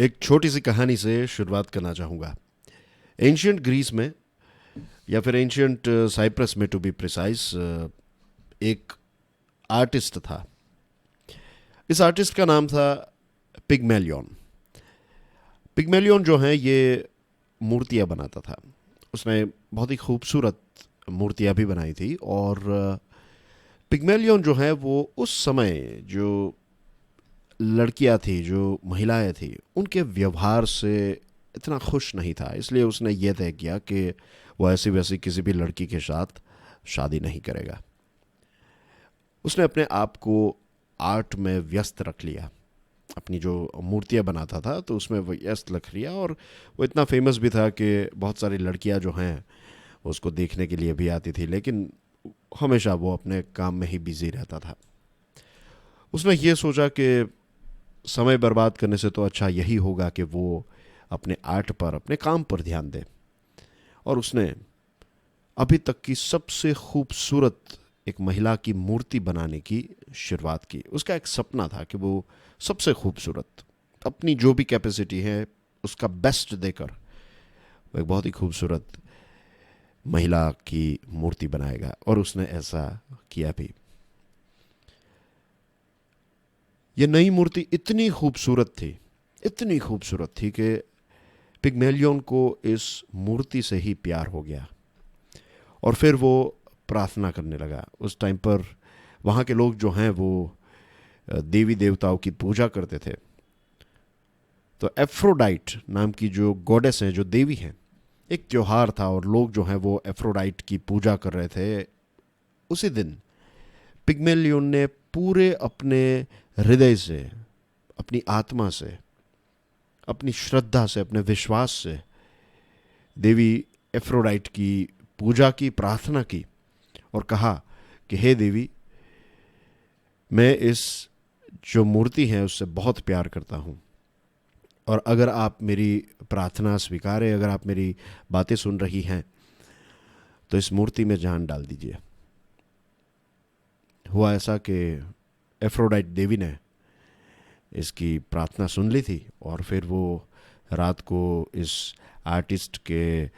एक छोटी सी कहानी से शुरुआत करना चाहूँगा। एंशियंट ग्रीस में या फिर एंशियंट साइप्रस में टू बी प्रिसाइज एक आर्टिस्ट था। इस आर्टिस्ट का नाम था पिग्मेलियन। पिग्मेलियन जो है ये मूर्तियाँ बनाता था। उसने बहुत ही खूबसूरत मूर्तियाँ भी बनाई थी। और पिग्मेलियन जो है वो उस समय जो लड़कियां थी, जो महिलाएं थी, उनके व्यवहार से इतना खुश नहीं था। इसलिए उसने ये तय किया कि वो ऐसी वैसी किसी भी लड़की के साथ शादी नहीं करेगा। उसने अपने आप को आर्ट में व्यस्त रख लिया। अपनी जो मूर्तियाँ बनाता था तो उसमें वो व्यस्त रख लिया। और वो इतना फेमस भी था कि बहुत सारी लड़कियां जो हैं उसको देखने के लिए भी आती थी, लेकिन हमेशा वो अपने काम में ही बिजी रहता था। उसने ये सोचा कि समय बर्बाद करने से तो अच्छा यही होगा कि वो अपने आर्ट पर, अपने काम पर ध्यान दे। और उसने अभी तक की सबसे खूबसूरत एक महिला की मूर्ति बनाने की शुरुआत की। उसका एक सपना था कि वो सबसे खूबसूरत, अपनी जो भी कैपेसिटी है उसका बेस्ट देकर वो एक बहुत ही खूबसूरत महिला की मूर्ति बनाएगा। और उसने ऐसा किया भी। ये नई मूर्ति इतनी खूबसूरत थी, इतनी खूबसूरत थी कि पिग्मेलियन को इस मूर्ति से ही प्यार हो गया। और फिर वो प्रार्थना करने लगा। उस टाइम पर वहाँ के लोग जो हैं वो देवी देवताओं की पूजा करते थे। तो एफ्रोडाइट नाम की जो गॉडेस हैं, जो देवी हैं, एक त्योहार था और लोग जो हैं वो एफ्रोडाइट की पूजा कर रहे थे। उसी दिन पिग्मेलियन ने पूरे अपने हृदय से, अपनी आत्मा से, अपनी श्रद्धा से, अपने विश्वास से देवी एफ्रोडाइट की पूजा की, प्रार्थना की और कहा कि हे देवी, मैं इस जो मूर्ति है उससे बहुत प्यार करता हूँ। और अगर आप मेरी प्रार्थना स्वीकारें, अगर आप मेरी बातें सुन रही हैं, तो इस मूर्ति में जान डाल दीजिए। हुआ ऐसा कि एफ्रोडाइट देवी ने इसकी प्रार्थना सुन ली थी और फिर वो रात को इस आर्टिस्ट के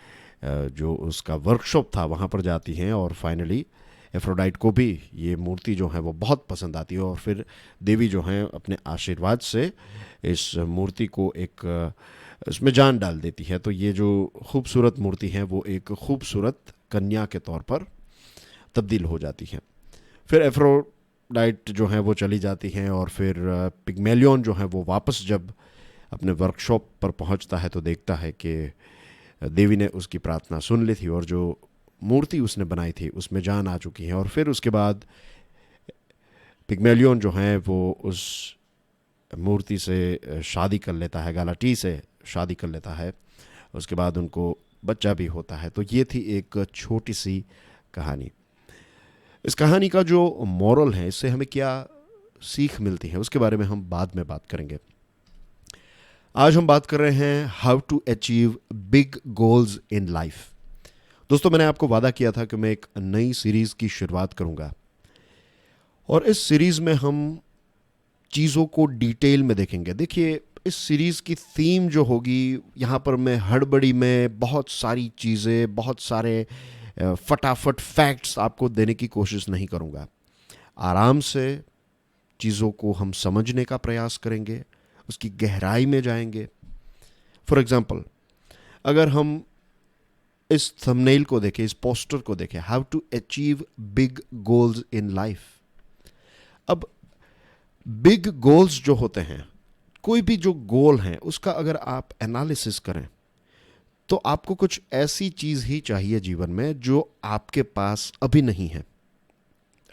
जो उसका वर्कशॉप था वहाँ पर जाती हैं। और फाइनली एफ्रोडाइट को भी ये मूर्ति जो है वो बहुत पसंद आती है। और फिर देवी जो है अपने आशीर्वाद से इस मूर्ति को एक इसमें जान डाल देती है। तो ये जो खूबसूरत मूर्ति है वो एक खूबसूरत कन्या के तौर पर तब्दील हो जाती है। फिर एफ्रोडाइट जो है वो चली जाती हैं और फिर पिग्मेलियन जो है वो वापस जब अपने वर्कशॉप पर पहुंचता है तो देखता है कि देवी ने उसकी प्रार्थना सुन ली थी और जो मूर्ति उसने बनाई थी उसमें जान आ चुकी है। और फिर उसके बाद पिग्मेलियन जो है वो उस मूर्ति से शादी कर लेता है, गालाटी से शादी कर लेता है। उसके बाद उनको बच्चा भी होता है। तो ये थी एक छोटी सी कहानी। इस कहानी का जो मॉरल है, इससे हमें क्या सीख मिलती है, उसके बारे में हम बाद में बात करेंगे। आज हम बात कर रहे हैं how to achieve big goals in life. दोस्तों, मैंने आपको वादा किया था कि मैं एक नई सीरीज की शुरुआत करूंगा और इस सीरीज में हम चीज़ों को डिटेल में देखेंगे। देखिए, इस सीरीज की थीम जो होगी, यहाँ पर मैं हड़बड़ी में बहुत सारी चीज़ें, बहुत सारे फटाफट फैक्ट्स आपको देने की कोशिश नहीं करूँगा। आराम से चीज़ों को हम समझने का प्रयास करेंगे, उसकी गहराई में जाएंगे। फॉर एग्जाम्पल, अगर हम इस थंबनेल को देखें, इस पोस्टर को देखें, how to achieve big goals in life. अब बिग गोल्स जो होते हैं, कोई भी जो गोल है उसका अगर आप एनालिसिस करें तो आपको कुछ ऐसी चीज ही चाहिए जीवन में जो आपके पास अभी नहीं है।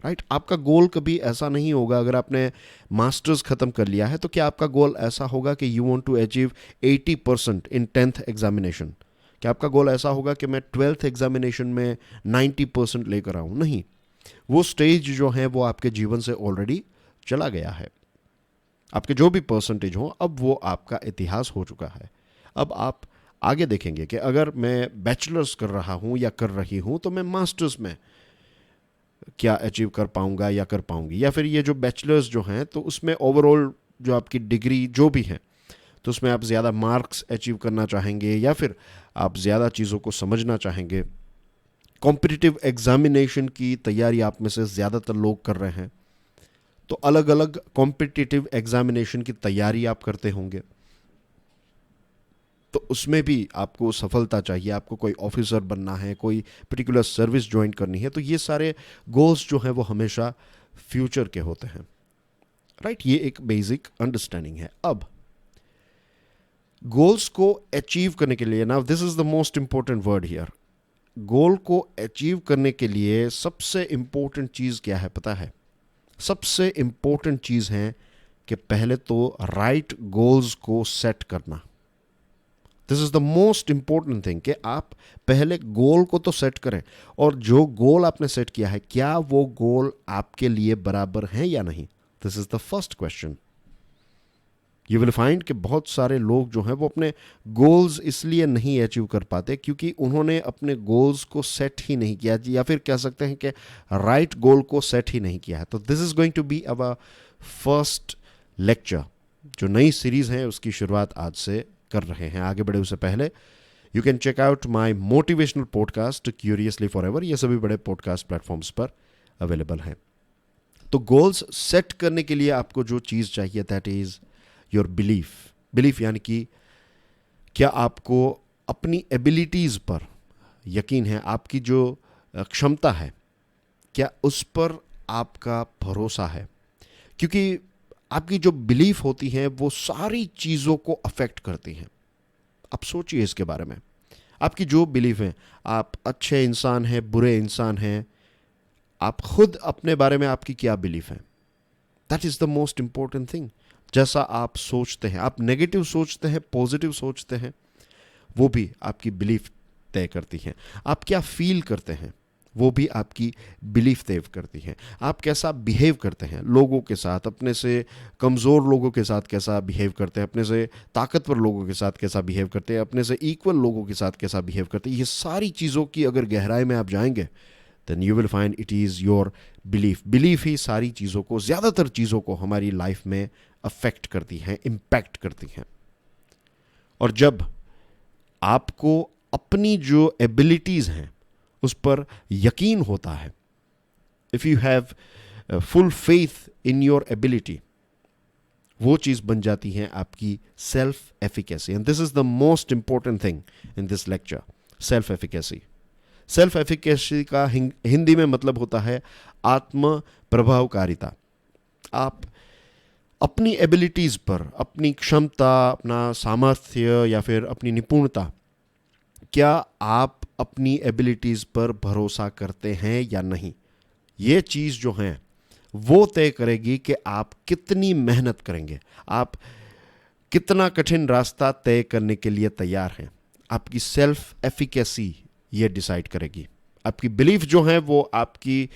राइट? आपका गोल कभी ऐसा नहीं होगा, अगर आपने मास्टर्स खत्म कर लिया है तो क्या आपका गोल ऐसा होगा कि you want to achieve 80% in 10th examination? क्या आपका गोल ऐसा होगा कि मैं 12th एग्जामिनेशन में 90% लेकर आऊं? नहीं। वो स्टेज जो है वो आपके जीवन से ऑलरेडी चला गया है। आपके जो भी परसेंटेज हो, अब वो आपका इतिहास हो चुका है। अब आप आगे देखेंगे कि अगर मैं बैचलर्स कर रहा हूं या कर रही हूं तो मैं मास्टर्स में क्या अचीव कर पाऊंगा या कर पाऊंगी, या फिर ये जो बैचलर्स जो हैं तो उसमें ओवरऑल जो आपकी डिग्री जो भी है तो उसमें आप ज़्यादा मार्क्स अचीव करना चाहेंगे या फिर आप ज़्यादा चीज़ों को समझना चाहेंगे। कॉम्पिटिटिव एग्जामिनेशन की तैयारी आप में से ज़्यादातर लोग कर रहे हैं, तो अलग अलग कॉम्पिटिटिव एग्जामिनेशन की तैयारी आप करते होंगे, तो उसमें भी आपको सफलता चाहिए, आपको कोई ऑफिसर बनना है, कोई पर्टिकुलर सर्विस ज्वाइन करनी है, तो ये सारे गोल्स जो हैं वो हमेशा फ्यूचर के होते हैं, राइट। ये एक बेसिक अंडरस्टैंडिंग है। अब गोल्स को अचीव करने के लिए, now this is the most important word here, goal को अचीव करने के लिए सबसे इंपॉर्टेंट चीज़ क्या है पता है? सबसे इंपॉर्टेंट चीज़ है कि पहले तो राइट गोल्स को सेट करना। This is the most important thing कि आप पहले गोल को तो सेट करें, और जो गोल आपने सेट किया है क्या वो गोल आपके लिए बराबर है या नहीं। This is the first question. You will find कि बहुत सारे लोग जो हैं वो अपने गोल्स इसलिए नहीं अचीव कर पाते क्योंकि उन्होंने अपने गोल्स को सेट ही नहीं किया, या फिर कह सकते हैं कि राइट गोल को सेट ही नहीं किया है। तो this is going to be our first lecture. जो नई सीरीज है उसकी शुरुआत आज से कर रहे हैं। आगे बढ़े उससे पहले you can check out my motivational podcast curiously forever, ये सभी बड़े पॉडकास्ट प्लेटफॉर्म्स पर अवेलेबल है। तो गोल्स सेट करने के लिए आपको जो चीज़ चाहिए दैट इज योर बिलीफ, यानी कि क्या आपको अपनी एबिलिटीज़ पर यकीन है, आपकी जो क्षमता है क्या उस पर आपका भरोसा है। क्योंकि आपकी जो बिलीफ होती है वो सारी चीज़ों को अफेक्ट करती हैं। आप सोचिए इसके बारे में, आपकी जो बिलीफ है, आप अच्छे इंसान हैं, बुरे इंसान हैं, आप खुद अपने बारे में आपकी क्या बिलीफ है, that is the most important thing. जैसा आप सोचते हैं, आप नेगेटिव सोचते हैं, पॉजिटिव सोचते हैं, वो भी आपकी बिलीफ तय करती हैं। आप क्या फील करते हैं वो भी आपकी बिलीफ तय करती है। आप कैसा बिहेव करते हैं लोगों के साथ, अपने से कमज़ोर लोगों के साथ कैसा बिहेव करते हैं, अपने से ताकतवर लोगों के साथ कैसा बिहेव करते हैं, अपने से इक्वल लोगों के साथ कैसा बिहेव करते हैं, ये सारी चीज़ों की अगर गहराई में आप जाएंगे then you will find it is your belief ही सारी चीज़ों को, ज़्यादातर चीज़ों को हमारी लाइफ में अफेक्ट करती हैं, इम्पैक्ट करती हैं। और जब आपको अपनी जो एबिलिटीज़ हैं उस पर यकीन होता है, if you have full faith in your ability, वो चीज़ बन जाती है आपकी self efficacy. And this is the most important thing in this lecture, self efficacy. Self efficacy का हिंदी में मतलब होता है आत्म प्रभावकारिता। आप अपनी एबिलिटीज़ पर, अपनी क्षमता, अपना सामर्थ्य या फिर अपनी निपुणता, क्या आप अपनी एबिलिटीज़ पर भरोसा करते हैं या नहीं। ये चीज़ जो है वो तय करेगी कि आप कितनी मेहनत करेंगे, आप कितना कठिन रास्ता तय करने के लिए तैयार हैं। आपकी सेल्फ एफिकेसी ये डिसाइड करेगी। आपकी बिलीफ जो है वो आपकी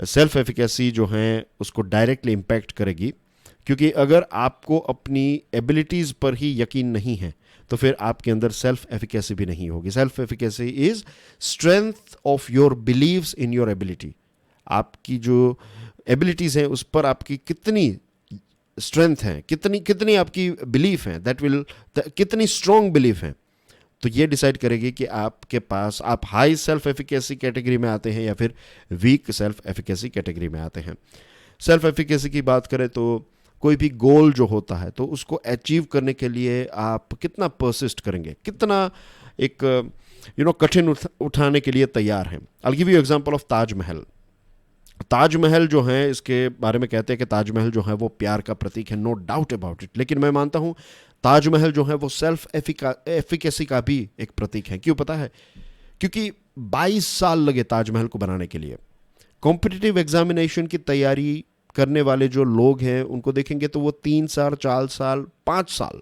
सेल्फ एफिकेसी जो है उसको डायरेक्टली इम्पैक्ट करेगी। क्योंकि अगर आपको अपनी एबिलिटीज़ पर ही यकीन नहीं है तो फिर आपके अंदर सेल्फ एफिकेसी भी नहीं होगी। Self efficacy is strength of your believes in your ability. आपकी जो एबिलिटीज़ हैं उस पर आपकी कितनी स्ट्रेंथ है, कितनी आपकी बिलीफ है, दैट विल कितनी स्ट्रॉन्ग बिलीफ है, तो ये डिसाइड करेगी कि आपके पास आप हाई सेल्फ एफिकेसी कैटेगरी में आते हैं या फिर वीक सेल्फ एफिकेसी कैटेगरी में आते हैं। सेल्फ एफिकेसी की बात करें तो कोई भी गोल जो होता है तो उसको अचीव करने के लिए आप कितना परसिस्ट करेंगे, कितना एक कठिन उठाने के लिए तैयार हैं। I give you example of Taj Mahal. Taj Mahal जो है इसके बारे में कहते हैं कि ताजमहल जो है वो प्यार का प्रतीक है, नो डाउट अबाउट इट। लेकिन मैं मानता हूँ ताजमहल जो है वो सेल्फ एफिकेसी का भी एक प्रतीक है। क्यों पता है? क्योंकि 22 साल लगे ताजमहल को बनाने के लिए। कॉम्पिटिटिव एग्जामिनेशन की तैयारी करने वाले जो लोग हैं उनको देखेंगे तो वो 3 साल, 4 साल, 5 साल,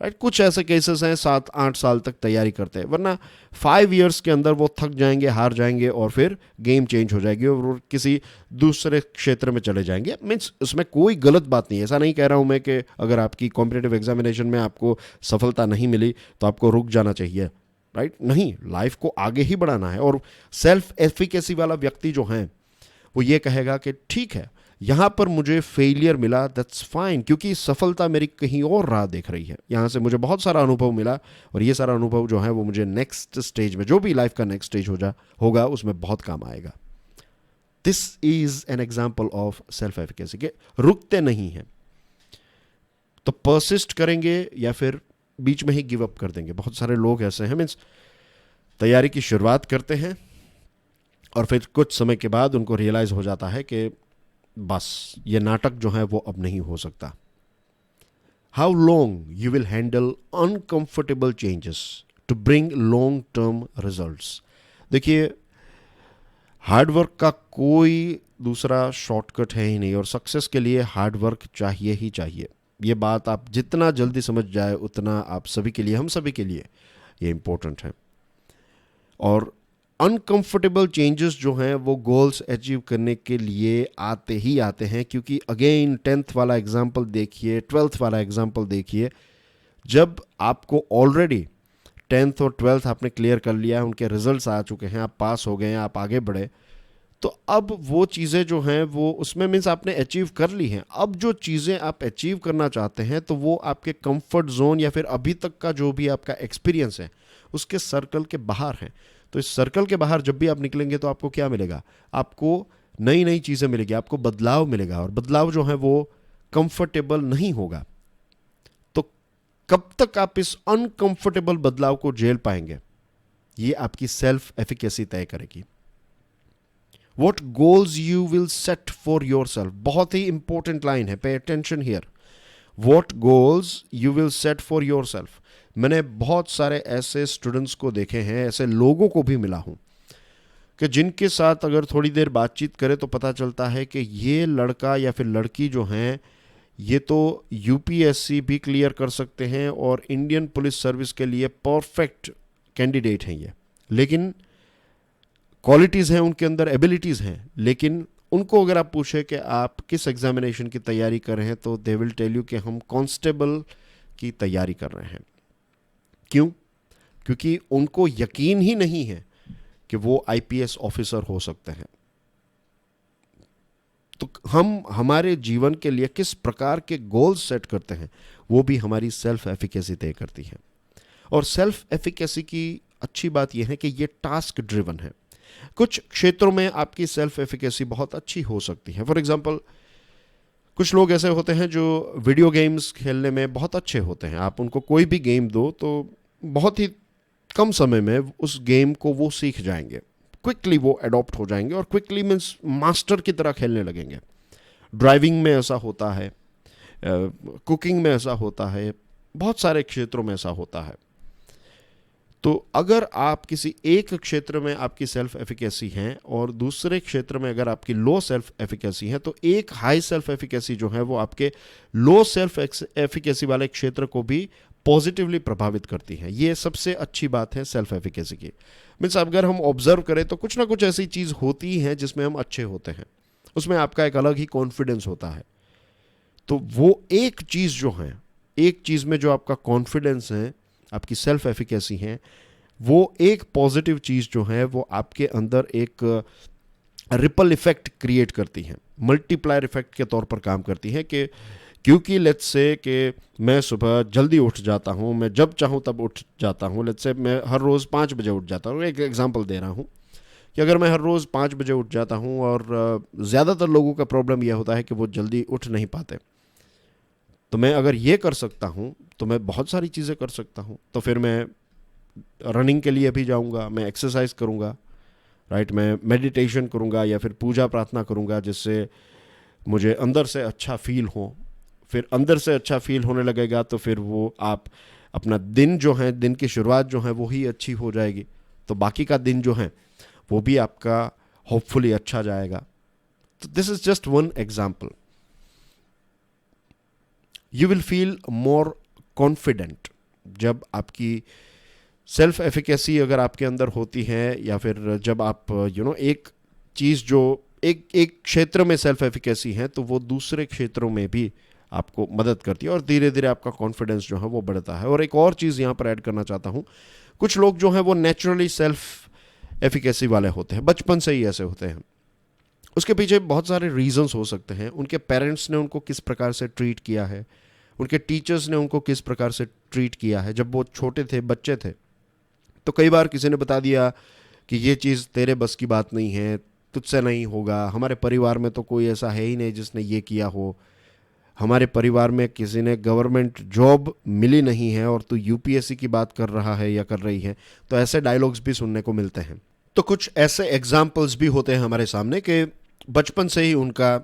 राइट, कुछ ऐसे केसेस हैं 7-8 साल तक तैयारी करते हैं, वरना 5 इयर्स के अंदर वो थक जाएंगे, हार जाएंगे और फिर गेम चेंज हो जाएगी और किसी दूसरे क्षेत्र में चले जाएंगे। मीन्स उसमें कोई गलत बात नहीं है। ऐसा नहीं कह रहा हूँ मैं कि अगर आपकी कॉम्पिटिटिव एग्जामिनेशन में आपको सफलता नहीं मिली तो आपको रुक जाना चाहिए, राइट, नहीं, लाइफ को आगे ही बढ़ाना है। और सेल्फ एफिकेसी वाला व्यक्ति जो है वो ये कहेगा कि ठीक है, यहाँ पर मुझे फेलियर मिला, दैट्स फाइन, क्योंकि सफलता मेरी कहीं और राह देख रही है। यहाँ से मुझे बहुत सारा अनुभव मिला और ये सारा अनुभव जो है वो मुझे नेक्स्ट स्टेज में, जो भी लाइफ का नेक्स्ट स्टेज होगा उसमें बहुत काम आएगा। This is an example of self efficacy के रुकते नहीं हैं, तो परसिस्ट करेंगे या फिर बीच में ही गिव अप कर देंगे। बहुत सारे लोग ऐसे हैं, मीन्स तैयारी की शुरुआत करते हैं और फिर कुछ समय के बाद उनको रियलाइज हो जाता है कि बस ये नाटक जो है वो अब नहीं हो सकता। How long you will handle uncomfortable changes to bring long term results. देखिए, हार्डवर्क का कोई दूसरा शॉर्टकट है ही नहीं और सक्सेस के लिए हार्डवर्क चाहिए ही चाहिए। ये बात आप जितना जल्दी समझ जाए उतना आप सभी के लिए, हम सभी के लिए ये इम्पोर्टेंट है। और अनकंफर्टेबल चेंजेस जो हैं वो गोल्स अचीव करने के लिए आते ही आते हैं, क्योंकि अगेन 10th वाला एग्जाम्पल देखिए, 12th वाला एग्जाम्पल देखिए। जब आपको ऑलरेडी 10th और 12th आपने क्लियर कर लिया है, उनके रिजल्ट्स आ चुके हैं, आप पास हो गए हैं, आप आगे बढ़े, तो अब वो चीज़ें जो हैं वो उसमें मीन्स आपने अचीव कर ली हैं। अब जो चीज़ें आप अचीव करना चाहते हैं तो वो आपके कंफर्ट जोन या फिर अभी तक का जो भी आपका एक्सपीरियंस है उसके सर्कल के बाहर हैं। तो इस सर्कल के बाहर जब भी आप निकलेंगे तो आपको क्या मिलेगा? आपको नई नई चीज़ें मिलेगी, आपको बदलाव मिलेगा, और बदलाव जो है वो कंफर्टेबल नहीं होगा। तो कब तक आप इस अनकंफर्टेबल बदलाव को झेल पाएंगे, ये आपकी सेल्फ एफिकेसी तय करेगी। What goals you will set for yourself, बहुत ही इंपॉर्टेंट लाइन है, pay attention here. What goals you will set for yourself। मैंने बहुत सारे ऐसे स्टूडेंट्स को देखे हैं, ऐसे लोगों को भी मिला हूं कि जिनके साथ अगर थोड़ी देर बातचीत करें तो पता चलता है कि ये लड़का या फिर लड़की जो हैं ये तो यूपीएससी भी क्लियर कर सकते हैं और इंडियन पुलिस सर्विस के लिए परफेक्ट कैंडिडेट हैं ये, लेकिन क्वालिटीज़ हैं उनके अंदर, एबिलिटीज़ हैं, लेकिन उनको अगर आप पूछे कि आप किस एग्जामिनेशन की तैयारी कर रहे हैं तो दे विल टेल यू कि हम कांस्टेबल की तैयारी कर रहे हैं। क्यों? क्योंकि उनको यकीन ही नहीं है कि वो आईपीएस ऑफिसर हो सकते हैं। तो हम हमारे जीवन के लिए किस प्रकार के गोल्स सेट करते हैं वो भी हमारी सेल्फ एफिकेसी तय करती है। और सेल्फ एफिकेसी की अच्छी बात यह है कि ये टास्क ड्रिवन है। कुछ क्षेत्रों में आपकी सेल्फ एफिकेसी बहुत अच्छी हो सकती है। फॉर एग्जांपल, कुछ लोग ऐसे होते हैं जो वीडियो गेम्स खेलने में बहुत अच्छे होते हैं। आप उनको कोई भी गेम दो तो बहुत ही कम समय में उस गेम को वो सीख जाएंगे, क्विकली वो अडॉप्ट हो जाएंगे और क्विकली मीन्स मास्टर की तरह खेलने लगेंगे। ड्राइविंग में ऐसा होता है, कुकिंग में ऐसा होता है, बहुत सारे क्षेत्रों में ऐसा होता है। तो अगर आप किसी एक क्षेत्र में आपकी सेल्फ एफिकेसी है और दूसरे क्षेत्र में अगर आपकी लो सेल्फ एफिकेसी है, तो एक हाई सेल्फ एफिकेसी जो है वो आपके लो सेल्फ एफिकेसी वाले क्षेत्र को भी पॉजिटिवली प्रभावित करती है। ये सबसे अच्छी बात है सेल्फ एफिकेसी की। मीन्स अगर हम ऑब्जर्व करें तो कुछ ना कुछ ऐसी चीज़ होती है जिसमें हम अच्छे होते हैं, उसमें आपका एक अलग ही कॉन्फिडेंस होता है। तो वो एक चीज़ जो है, एक चीज़ में जो आपका कॉन्फिडेंस है, आपकी सेल्फ एफिकेसी है, वो एक पॉजिटिव चीज़ जो है वो आपके अंदर एक रिपल इफेक्ट क्रिएट करती है, मल्टीप्लायर इफेक्ट के तौर पर काम करती है। कि क्योंकि लेट्स से कि मैं सुबह जल्दी उठ जाता हूँ, मैं जब चाहूँ तब उठ जाता हूँ, लेट्स से मैं हर रोज़ 5 बजे उठ जाता हूँ। एक एग्जांपल दे रहा हूँ कि अगर मैं हर रोज़ 5 बजे उठ जाता हूँ, और ज़्यादातर लोगों का प्रॉब्लम यह होता है कि वो जल्दी उठ नहीं पाते, तो मैं अगर ये कर सकता हूँ तो मैं बहुत सारी चीज़ें कर सकता हूँ। तो फिर मैं रनिंग के लिए भी जाऊँगा, मैं एक्सरसाइज करूँगा, राइट, मैं मेडिटेशन करूँगा या फिर पूजा प्रार्थना करूँगा जिससे मुझे अंदर से अच्छा फील हो। फिर अंदर से अच्छा फील होने लगेगा तो फिर वो आप अपना दिन जो है, दिन की शुरुआत जो है वो ही अच्छी हो जाएगी, तो बाकी का दिन जो है वो भी आपका होपफुली अच्छा जाएगा। तो this is just one example. You will feel more confident जब आपकी सेल्फ एफिकेसी अगर आपके अंदर होती है, या फिर जब आप एक चीज़ जो एक क्षेत्र में सेल्फ एफिकेसी है तो वो दूसरे क्षेत्रों में भी आपको मदद करती है और धीरे धीरे आपका कॉन्फिडेंस जो है वो बढ़ता है। और एक और चीज़ यहाँ पर ऐड करना चाहता हूँ, कुछ लोग जो हैं वो नेचुरली सेल्फ एफिकेसी वाले होते हैं, बचपन से ही ऐसे होते हैं। उसके पीछे बहुत सारे रीजंस हो सकते हैं। उनके पेरेंट्स ने उनको किस प्रकार से ट्रीट किया है, उनके टीचर्स ने उनको किस प्रकार से ट्रीट किया है जब वो छोटे थे, बच्चे थे। तो कई बार किसी ने बता दिया कि ये चीज़ तेरे बस की बात नहीं है, तुझसे नहीं होगा, हमारे परिवार में तो कोई ऐसा है ही नहीं जिसने ये किया हो, हमारे परिवार में किसी ने गवर्नमेंट जॉब मिली नहीं है और तू यूपीएससी की बात कर रहा है या कर रही है। तो ऐसे डायलॉग्स भी सुनने को मिलते हैं। तो कुछ ऐसे एग्जाम्पल्स भी होते हैं हमारे सामने कि बचपन से ही उनका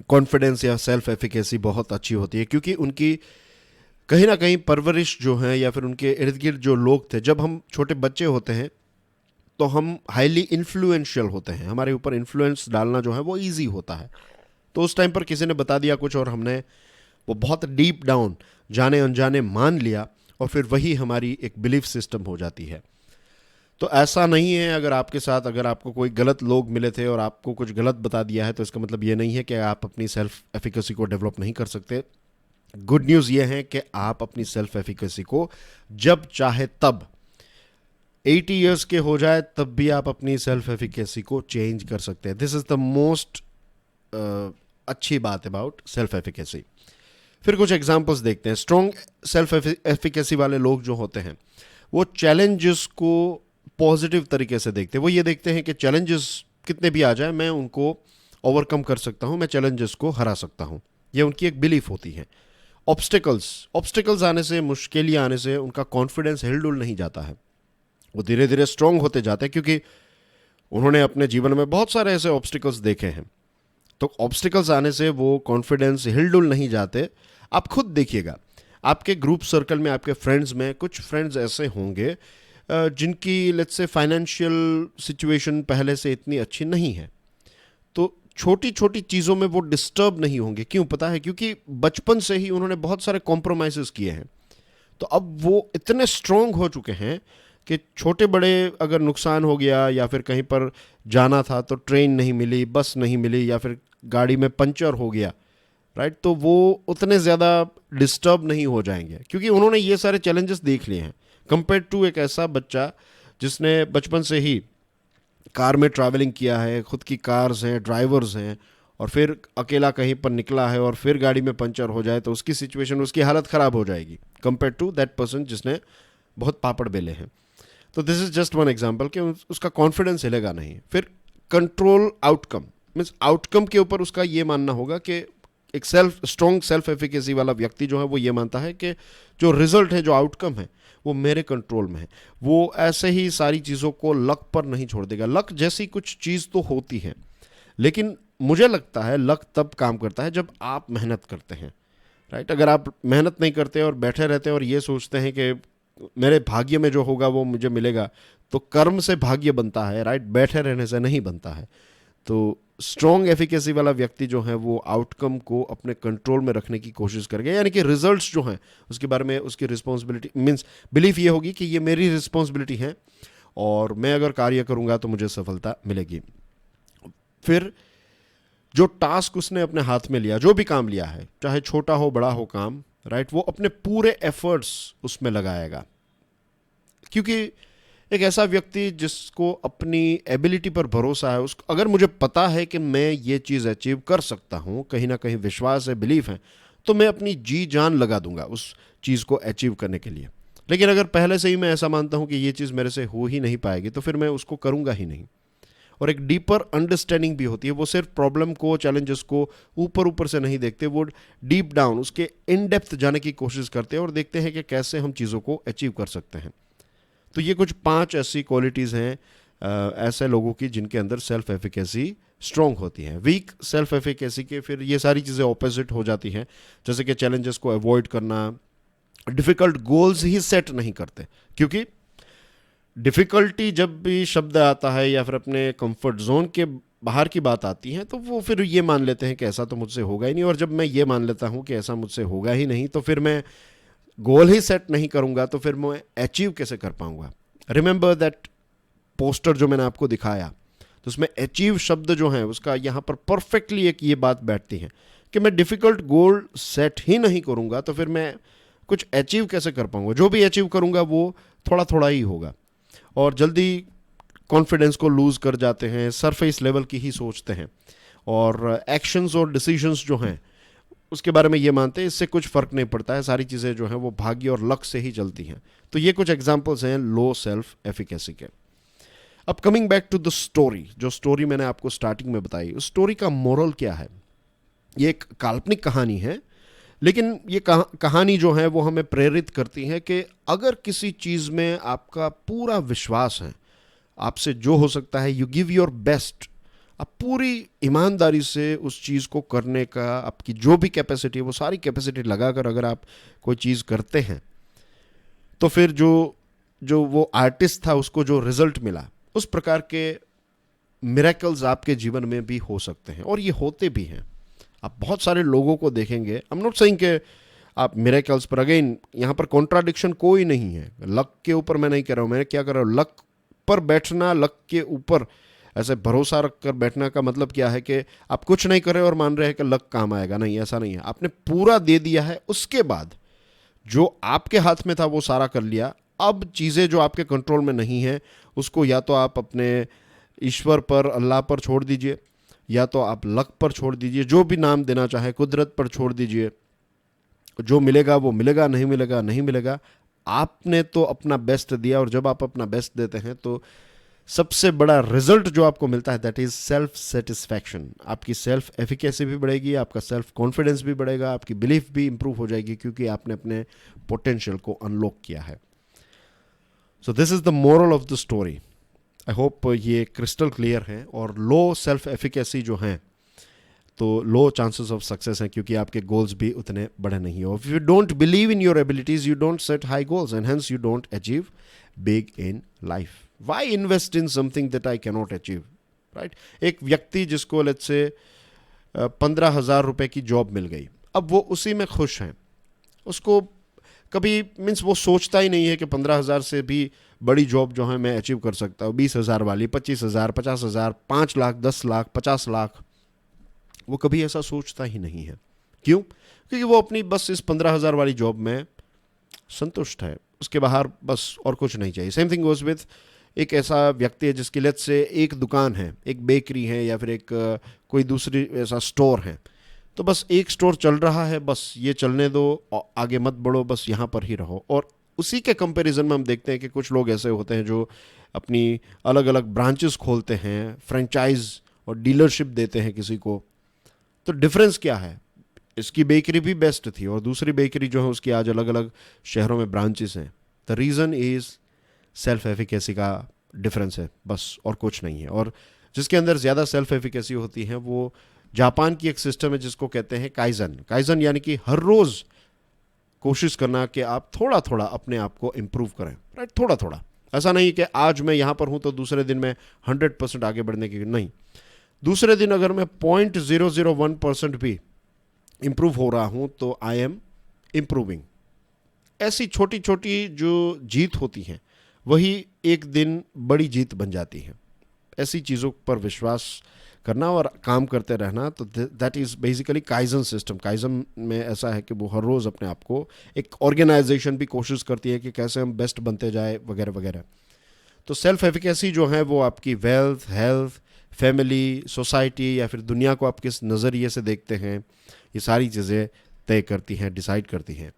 कॉन्फिडेंस या सेल्फ एफिकेसी बहुत अच्छी होती है, क्योंकि उनकी कहीं ना कहीं परवरिश जो है या फिर उनके इर्द गिर्द जो लोग थे, जब हम छोटे बच्चे होते हैं तो हम हाईली इन्फ्लुएंशियल होते हैं, हमारे ऊपर इन्फ्लुएंस डालना जो है वो ईजी होता है। तो उस टाइम पर किसी ने बता दिया कुछ और हमने वो बहुत डीप डाउन जाने अनजाने मान लिया और फिर वही हमारी एक बिलीफ सिस्टम हो जाती है। तो ऐसा नहीं है अगर आपके साथ, अगर आपको कोई गलत लोग मिले थे और आपको कुछ गलत बता दिया है तो इसका मतलब ये नहीं है कि आप अपनी सेल्फ एफिकेसी को डेवलप नहीं कर सकते। गुड न्यूज़ ये है कि आप अपनी सेल्फ एफिकेसी को जब चाहे तब 80 ईयर्स के हो जाए तब भी आप अपनी सेल्फ एफिकेसी को चेंज कर सकते हैं। दिस इज द मोस्ट अच्छी बात अबाउट सेल्फ एफिकेसी। फिर कुछ एग्जांपल्स देखते हैं। स्ट्रॉन्ग सेल्फ एफिकेसी वाले लोग जो होते हैं वो चैलेंजेस को पॉजिटिव तरीके से देखते हैं। वो ये देखते हैं कि चैलेंजेस कितने भी आ जाए मैं उनको ओवरकम कर सकता हूँ, मैं चैलेंजेस को हरा सकता हूँ। ये उनकी एक बिलीफ होती है। ऑब्स्टिकल्स आने से, मुश्किलें आने से उनका कॉन्फिडेंस हिलडुल नहीं जाता है, वो धीरे धीरे स्ट्रांग होते जाते हैं, क्योंकि उन्होंने अपने जीवन में बहुत सारे ऐसे ऑब्स्टिकल्स देखे हैं। तो ऑब्स्टिकल्स आने से वो कॉन्फिडेंस हिलडुल नहीं जाते। आप खुद देखिएगा, आपके ग्रुप सर्कल में, आपके फ्रेंड्स में कुछ फ्रेंड्स ऐसे होंगे जिनकी लेट्स से फाइनेंशियल सिचुएशन पहले से इतनी अच्छी नहीं है, तो छोटी छोटी चीज़ों में वो डिस्टर्ब नहीं होंगे। क्यों पता है? क्योंकि बचपन से ही उन्होंने बहुत सारे कॉम्प्रोमाइज़ेस किए हैं। तो अब वो इतने स्ट्रांग हो चुके हैं कि छोटे बड़े अगर नुकसान हो गया या फिर कहीं पर जाना था तो ट्रेन नहीं मिली, बस नहीं मिली या फिर गाड़ी में पंचर हो गया, राइट, तो वो उतने ज़्यादा डिस्टर्ब नहीं हो जाएंगे क्योंकि उन्होंने ये सारे चैलेंजेस देख लिए हैं, कंपेयर टू एक ऐसा बच्चा जिसने बचपन से ही कार में ट्रैवलिंग किया है, खुद की कार्स हैं, ड्राइवर्स हैं, और फिर अकेला कहीं पर निकला है और फिर गाड़ी में पंचर हो जाए तो उसकी सिचुएशन, उसकी हालत ख़राब हो जाएगी कंपेयर टू दैट पर्सन जिसने बहुत पापड़ बेले हैं। तो this is just one example कि उसका कॉन्फिडेंस हिलेगा नहीं। फिर कंट्रोल आउटकम, मीन्स आउटकम के ऊपर उसका ये मानना होगा कि एक स्ट्रॉन्ग सेल्फ एफिकेसी वाला व्यक्ति जो है वो ये मानता है कि जो रिजल्ट है, जो आउटकम है, वो मेरे कंट्रोल में है। वो ऐसे ही सारी चीज़ों को लक पर नहीं छोड़ देगा। लक जैसी कुछ चीज़ तो होती है, लेकिन मुझे लगता है लक तब काम करता है जब आप मेहनत करते हैं, राइट। अगर आप मेहनत नहीं करते और बैठे रहते हैं और ये सोचते हैं कि मेरे भाग्य में जो होगा वो मुझे मिलेगा, तो कर्म से भाग्य बनता है, राइट, बैठे रहने से नहीं बनता है। तो स्ट्रॉन्ग एफिकेसी वाला व्यक्ति जो है वो आउटकम को अपने कंट्रोल में रखने की कोशिश करेगा, यानी कि रिजल्ट्स जो हैं उसके बारे में उसकी रिस्पॉन्सिबिलिटी, मीन्स बिलीफ ये होगी कि ये मेरी रिस्पॉन्सिबिलिटी है और मैं अगर कार्य करूंगा तो मुझे सफलता मिलेगी। फिर जो टास्क उसने अपने हाथ में लिया, जो भी काम लिया है, चाहे छोटा हो बड़ा हो काम, राइट, वो अपने पूरे एफर्ट्स उसमें लगाएगा। क्योंकि एक ऐसा व्यक्ति जिसको अपनी एबिलिटी पर भरोसा है, उसको अगर मुझे पता है कि मैं ये चीज़ अचीव कर सकता हूँ, कहीं ना कहीं विश्वास है, बिलीफ है, तो मैं अपनी जी जान लगा दूंगा उस चीज़ को अचीव करने के लिए। लेकिन अगर पहले से ही मैं ऐसा मानता हूँ कि ये चीज़ मेरे से हो ही नहीं पाएगी तो फिर मैं उसको करूँगा ही नहीं। और एक डीपर अंडरस्टैंडिंग भी होती है। वो सिर्फ प्रॉब्लम को, चैलेंजेस को ऊपर ऊपर से नहीं देखते, वो डीप डाउन उसके इन डेप्थ जाने की कोशिश करते हैं और देखते हैं कि कैसे हम चीज़ों को अचीव कर सकते हैं। तो ये कुछ 5 ऐसी क्वालिटीज़ हैं ऐसे लोगों की जिनके अंदर सेल्फ एफिकेसी स्ट्रॉन्ग होती है। वीक सेल्फ एफिकेसी के फिर ये सारी चीज़ें ऑपोजिट हो जाती हैं, जैसे कि चैलेंजेस को अवॉइड करना, डिफ़िकल्ट गोल्स ही सेट नहीं करते, क्योंकि डिफ़िकल्टी जब भी शब्द आता है या फिर अपने कंफर्ट जोन के बाहर की बात आती है तो वो फिर ये मान लेते हैं कि ऐसा तो मुझसे होगा ही नहीं। और जब मैं ये मान लेता हूँ कि ऐसा मुझसे होगा ही नहीं तो फिर मैं गोल ही सेट नहीं करूंगा तो फिर मैं अचीव कैसे कर पाऊंगा। रिमेंबर दैट पोस्टर जो मैंने आपको दिखाया, तो उसमें अचीव शब्द जो है उसका यहाँ पर परफेक्टली एक ये बात बैठती है कि मैं डिफ़िकल्ट गोल सेट ही नहीं करूंगा तो फिर मैं कुछ अचीव कैसे कर पाऊंगा। जो भी अचीव करूंगा वो थोड़ा थोड़ा ही होगा और जल्दी कॉन्फिडेंस को लूज़ कर जाते हैं, सरफेस लेवल की ही सोचते हैं और एक्शंस और डिसीजंस जो हैं उसके बारे में ये मानते हैं इससे कुछ फ़र्क नहीं पड़ता है, सारी चीज़ें जो हैं वो भाग्य और लक से ही चलती हैं। तो ये कुछ एग्जांपल्स हैं लो सेल्फ एफिकेसी के। अब coming back to the story, जो स्टोरी मैंने आपको स्टार्टिंग में बताई, उस स्टोरी का मोरल क्या है? ये एक काल्पनिक कहानी है, लेकिन ये कहानी जो है वो हमें प्रेरित करती है कि अगर किसी चीज़ में आपका पूरा विश्वास है, आपसे जो हो सकता है यू गिव योर बेस्ट, आप पूरी ईमानदारी से उस चीज़ को करने का आपकी जो भी कैपेसिटी है वो सारी कैपेसिटी लगाकर अगर आप कोई चीज़ करते हैं, तो फिर जो जो वो आर्टिस्ट था उसको जो रिजल्ट मिला, उस प्रकार के मिरेकल्स आपके जीवन में भी हो सकते हैं और ये होते भी हैं। आप बहुत सारे लोगों को देखेंगे, आई एम नॉट सेइंग कि आप मिरेकल्स पर, अगेन यहाँ पर कॉन्ट्राडिक्शन कोई नहीं है, लक के ऊपर मैं नहीं कह रहा हूँ, मैं क्या कर रहा हूँ, लक पर बैठना, लक के ऊपर ऐसे भरोसा रख कर बैठना का मतलब क्या है कि आप कुछ नहीं कर रहे और मान रहे हैं कि लक काम आएगा, नहीं, ऐसा नहीं है। आपने पूरा दे दिया है, उसके बाद जो आपके हाथ में था वो सारा कर लिया। अब चीज़ें जो आपके कंट्रोल में नहीं है उसको या तो आप अपने ईश्वर पर, अल्लाह पर छोड़ दीजिए, या तो आप लक पर छोड़ दीजिए, जो भी नाम देना चाहे, कुदरत पर छोड़ दीजिए। जो मिलेगा वो मिलेगा, नहीं मिलेगा नहीं मिलेगा। आपने तो अपना बेस्ट दिया और जब आप अपना बेस्ट देते हैं तो सबसे बड़ा रिजल्ट जो आपको मिलता है दैट इज सेल्फ सेटिस्फैक्शन। आपकी सेल्फ एफिकेसी भी बढ़ेगी, आपका सेल्फ कॉन्फिडेंस भी बढ़ेगा, आपकी बिलीफ भी इंप्रूव हो जाएगी क्योंकि आपने अपने पोटेंशियल को अनलॉक किया है। So this is the moral of the story. I hope ये क्रिस्टल क्लियर है। और लो सेल्फ एफिकेसी जो हैं तो लो चांसेस ऑफ सक्सेस हैं क्योंकि आपके गोल्स भी उतने बड़े नहीं हो। If you don't believe in your abilities you don't set high goals and hence you don't achieve big in life. Why invest in something that I cannot achieve, right? एक व्यक्ति जिसको लेट्स से 15,000 रुपए की job मिल गई, अब वो उसी में खुश हैं, उसको कभी मीन्स वो सोचता ही नहीं है कि 15,000 से भी बड़ी जॉब जो है मैं अचीव कर सकता हूँ, 20,000 वाली, 25,000, 50,000, 5 लाख, 10 लाख, 50 लाख, वो कभी ऐसा सोचता ही नहीं है। क्यों? क्योंकि वो अपनी बस इस 15,000 वाली जॉब में संतुष्ट है, उसके बाहर बस और कुछ नहीं चाहिए। सेम थिंग गोज विथ एक ऐसा व्यक्ति है जिसकी लेट्स से एक दुकान है, एक बेकरी है या फिर एक कोई दूसरी ऐसा स्टोर है, तो बस एक स्टोर चल रहा है, बस ये चलने दो, आगे मत बढ़ो, बस यहाँ पर ही रहो। और उसी के कंपैरिजन में हम देखते हैं कि कुछ लोग ऐसे होते हैं जो अपनी अलग अलग ब्रांचेस खोलते हैं, फ्रेंचाइज और डीलरशिप देते हैं किसी को। तो डिफरेंस क्या है? इसकी बेकरी भी बेस्ट थी और दूसरी बेकरी जो है उसकी आज अलग अलग शहरों में ब्रांचेस हैं। The reason is self efficacy का डिफरेंस है, बस और कुछ नहीं है। और जिसके अंदर ज़्यादा सेल्फ एफिकेसी होती है वो जापान की एक सिस्टम है जिसको कहते हैं काइजन। काइजन यानी कि हर रोज़ कोशिश करना कि आप थोड़ा थोड़ा अपने आप को इम्प्रूव करें, राइट? थोड़ा थोड़ा, ऐसा नहीं कि आज मैं यहाँ पर हूँ तो दूसरे दिन मैं 100% आगे बढ़ने की, नहीं, दूसरे दिन अगर मैं 0.001% भी इम्प्रूव हो रहा हूँ तो आई एम इम्प्रूविंग। ऐसी छोटी छोटी जो जीत होती हैं वही एक दिन बड़ी जीत बन जाती है। ऐसी चीज़ों पर विश्वास करना और काम करते रहना, तो that is basically kaizen system. Kaizen में ऐसा है कि वो हर रोज़ अपने आप को, एक ऑर्गेनाइजेशन भी कोशिश करती है कि कैसे हम बेस्ट बनते जाए वगैरह वगैरह। तो सेल्फ एफिकेसी जो है वो आपकी वेल्थ, हेल्थ, फैमिली, सोसाइटी या फिर दुनिया को आप किस नज़रिए से देखते हैं, ये सारी चीज़ें तय करती हैं, डिसाइड करती हैं।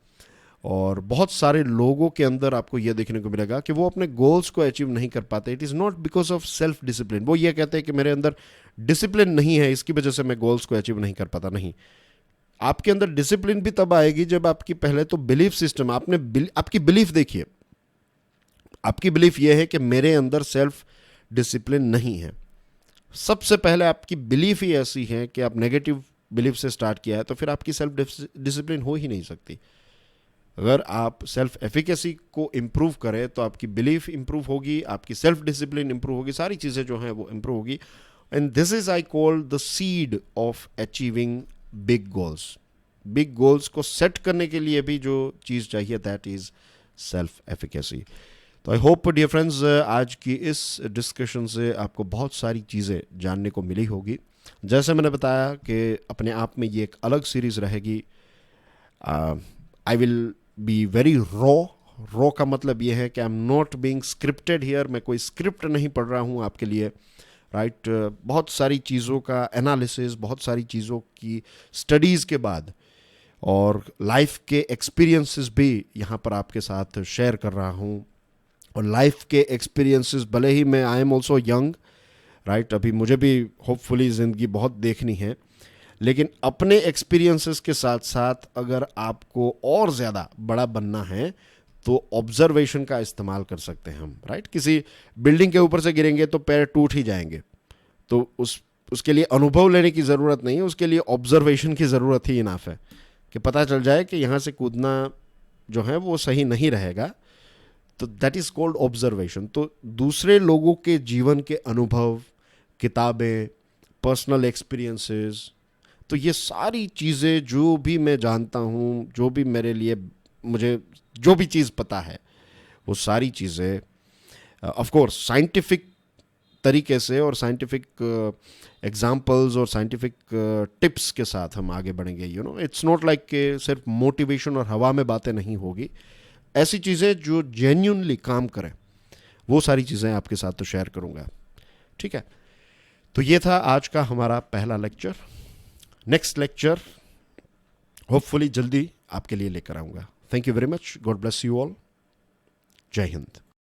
और बहुत सारे लोगों के अंदर आपको ये देखने को मिलेगा कि वो अपने गोल्स को अचीव नहीं कर पाते। It is not because of self discipline. वो ये कहते हैं कि मेरे अंदर डिसिप्लिन नहीं है, इसकी वजह से मैं गोल्स को अचीव नहीं कर पाता। नहीं, आपके अंदर डिसिप्लिन भी तब आएगी जब आपकी पहले तो बिलीफ सिस्टम, आपकी बिलीफ देखिए, आपकी बिलीफ ये है कि मेरे अंदर सेल्फ डिसिप्लिन नहीं है। सबसे पहले आपकी बिलीफ ही ऐसी है कि आप नेगेटिव बिलीफ से स्टार्ट किया है तो फिर आपकी सेल्फ डिसिप्लिन हो ही नहीं सकती। अगर आप सेल्फ एफिकेसी को इम्प्रूव करें तो आपकी बिलीफ इम्प्रूव होगी, आपकी सेल्फ डिसिप्लिन इम्प्रूव होगी, सारी चीज़ें जो हैं वो इम्प्रूव होगी। And this is I call the seed of achieving big goals. Big goals को सेट करने के लिए भी जो चीज़ चाहिए दैट इज़ सेल्फ एफिकेसी। तो आई होप डियर फ्रेंड्स आज की इस डिस्कशन से आपको बहुत सारी चीज़ें जानने को मिली होगी। जैसे मैंने बताया कि अपने आप में ये एक अलग सीरीज़ रहेगी। I will be very raw raw का मतलब ये है कि I am not being scripted here, मैं कोई स्क्रिप्ट नहीं पढ़ रहा हूँ आपके लिए, राइट। बहुत सारी चीज़ों का एनालिसिस, बहुत सारी चीज़ों की स्टडीज़ के बाद और लाइफ के एक्सपीरियंसेस भी यहाँ पर आपके साथ शेयर कर रहा हूँ। और लाइफ के एक्सपीरियंसेस, भले ही मैं I am also young, right, अभी मुझे भी होपफुली ज़िंदगी बहुत देखनी है, लेकिन अपने एक्सपीरियंसेस के साथ साथ अगर आपको और ज़्यादा बड़ा बनना है तो ऑब्जर्वेशन का इस्तेमाल कर सकते हैं हम, राइट। किसी बिल्डिंग के ऊपर से गिरेंगे तो पैर टूट ही जाएंगे, तो उसके लिए अनुभव लेने की ज़रूरत नहीं है, उसके लिए ऑब्जर्वेशन की ज़रूरत ही इनाफ है कि पता चल जाए कि यहाँ से कूदना जो है वो सही नहीं रहेगा। तो दैट इज़ कॉल्ड ऑब्जर्वेशन। तो दूसरे लोगों के जीवन के अनुभव, किताबें, पर्सनल एक्सपीरियंसेस, तो ये सारी चीज़ें जो भी मैं जानता हूँ, जो भी मेरे लिए, मुझे जो भी चीज़ पता है, वो सारी चीज़ें ऑफ कोर्स साइंटिफिक तरीके से और साइंटिफिक एग्जाम्पल्स और साइंटिफिक टिप्स के साथ हम आगे बढ़ेंगे। You know, it's not like कि सिर्फ मोटिवेशन और हवा में बातें नहीं होगी, ऐसी चीज़ें जो जेन्युइनली काम करें वो सारी चीज़ें आपके साथ तो शेयर करूँगा, ठीक है। तो ये था आज का हमारा पहला लेक्चर। नेक्स्ट लेक्चर होपफुली जल्दी आपके लिए लेकर आऊँगा। Thank you very much, God bless you all, जय हिंद।